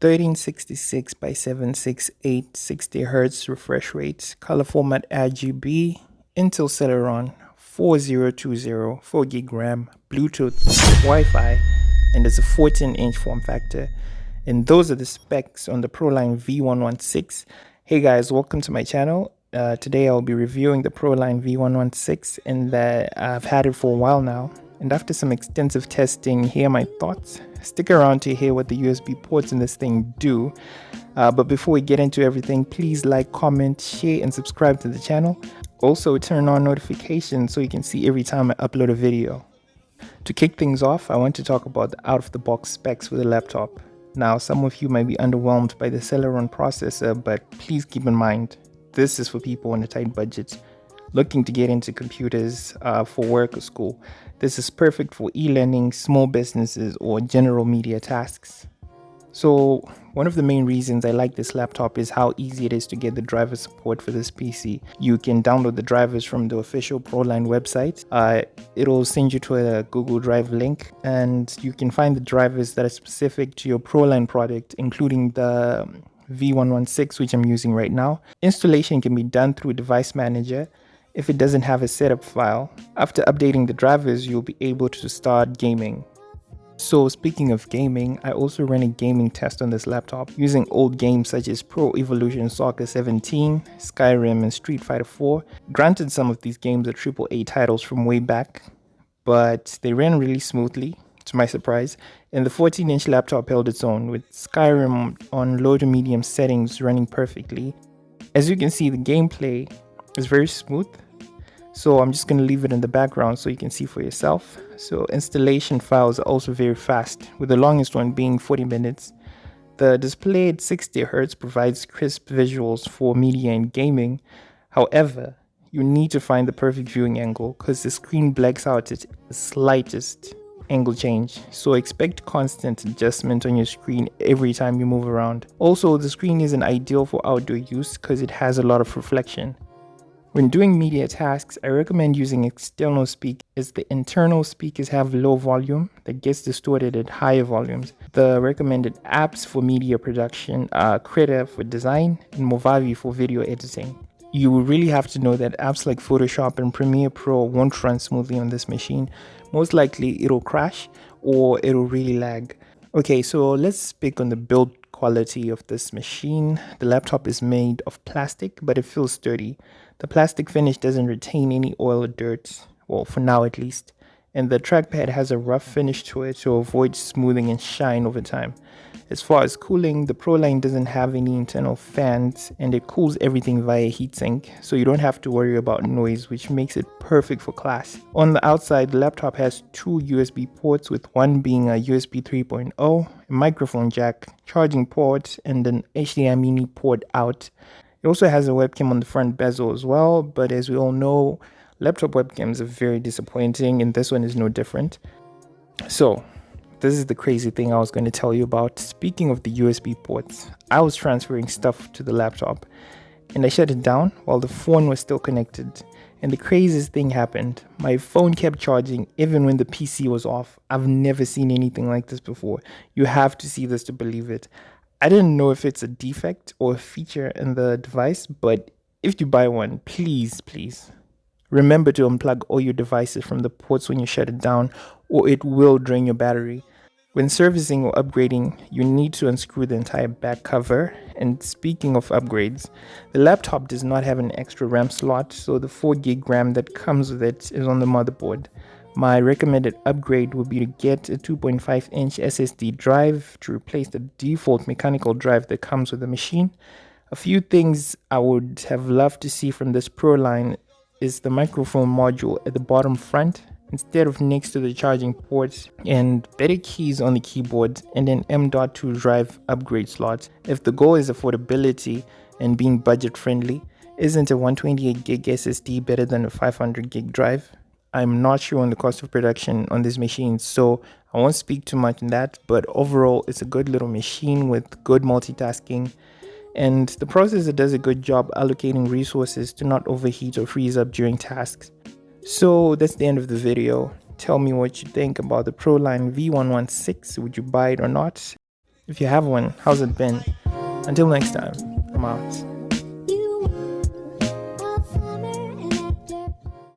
1366 by 768, 60 Hz refresh rate, color format RGB, Intel Celeron, 4020, 4 gig RAM, Bluetooth, Wi-Fi, and there's a 14-inch form factor. And those are the specs on the Proline V116. Hey guys, welcome to my channel. Today I'll be reviewing the Proline V116, and I've had it for a while now. And after some extensive testing, here are my thoughts. Stick around to hear what the USB ports in this thing do. But before we get into everything, please like, comment, share, and subscribe to the channel. Also, turn on notifications so you can see every time I upload a video. To kick things off, I want to talk about the out-of-the-box specs for the laptop. Now, some of you might be underwhelmed by the Celeron processor, but please keep in mind, this is for people on a tight budget, looking to get into computers for work or school. This is perfect for e-learning, small businesses, or general media tasks. So one of the main reasons I like this laptop is how easy it is to get the driver support for this PC. You can download the drivers from the official Proline website. It'll send you to a Google Drive link, and you can find the drivers that are specific to your Proline product, including the V116, which I'm using right now. Installation can be done through Device Manager if it doesn't have a setup file. After updating the drivers, you'll be able to start gaming. So speaking of gaming, I also ran a gaming test on this laptop using old games such as Pro Evolution Soccer 17, Skyrim, and Street Fighter 4. Granted, some of these games are AAA titles from way back, but they ran really smoothly, to my surprise, and the 14-inch laptop held its own, with Skyrim on low to medium settings running perfectly. As you can see, the gameplay is very smooth, so I'm just going to leave it in the background so you can see for yourself. So installation files are also very fast, with the longest one being 40 minutes. The display at 60 Hz provides crisp visuals for media and gaming. However, you need to find the perfect viewing angle because the screen blacks out at the slightest angle change, so expect constant adjustment on your screen every time you move around. Also, the screen isn't ideal for outdoor use because it has a lot of reflection. When doing media tasks, I recommend using external speakers as the internal speakers have low volume that gets distorted at higher volumes. The recommended apps for media production are Krita for design and Movavi for video editing. You will really have to know that apps like Photoshop and Premiere Pro won't run smoothly on this machine. Most likely it'll crash or it'll really lag. Okay, so let's speak on the build quality of this machine. The laptop is made of plastic, but it feels sturdy. The plastic finish doesn't retain any oil or dirt, well, for now at least, and the trackpad has a rough finish to it to avoid smoothing and shine over time. As far as cooling, the Proline doesn't have any internal fans, and it cools everything via heatsink, so you don't have to worry about noise, which makes it perfect for class. On the outside, the laptop has two USB ports, with one being a USB 3.0, a microphone jack, charging port, and an HDMI mini port out. It also has a webcam on the front bezel as well, but as we all know, laptop webcams are very disappointing, and this one is no different. So, this is the crazy thing I was going to tell you about. Speaking of the USB ports, I was transferring stuff to the laptop, and I shut it down while the phone was still connected. And the craziest thing happened. My phone kept charging even when the PC was off. I've never seen anything like this before. You have to see this to believe it. I didn't know if it's a defect or a feature in the device, but if you buy one, please remember to unplug all your devices from the ports when you shut it down, or it will drain your battery. When servicing or upgrading, you need to unscrew the entire back cover. And speaking of upgrades, the laptop does not have an extra RAM slot, so the 4 gig RAM that comes with it is on the motherboard. My recommended upgrade would be to get a 2.5-inch SSD drive to replace the default mechanical drive that comes with the machine. A few things I would have loved to see from this Proline is the microphone module at the bottom front instead of next to the charging ports, and better keys on the keyboard, and an M.2 drive upgrade slot. If the goal is affordability and being budget friendly, isn't a 128 gig SSD better than a 500 gig drive? I'm not sure on the cost of production on this machine, so I won't speak too much on that, but overall it's a good little machine with good multitasking, and the processor does a good job allocating resources to not overheat or freeze up during tasks. So that's the end of the video. Tell me what you think about the Proline V116. Would you buy it or not? If you have one, how's it been? Until next time, I'm out.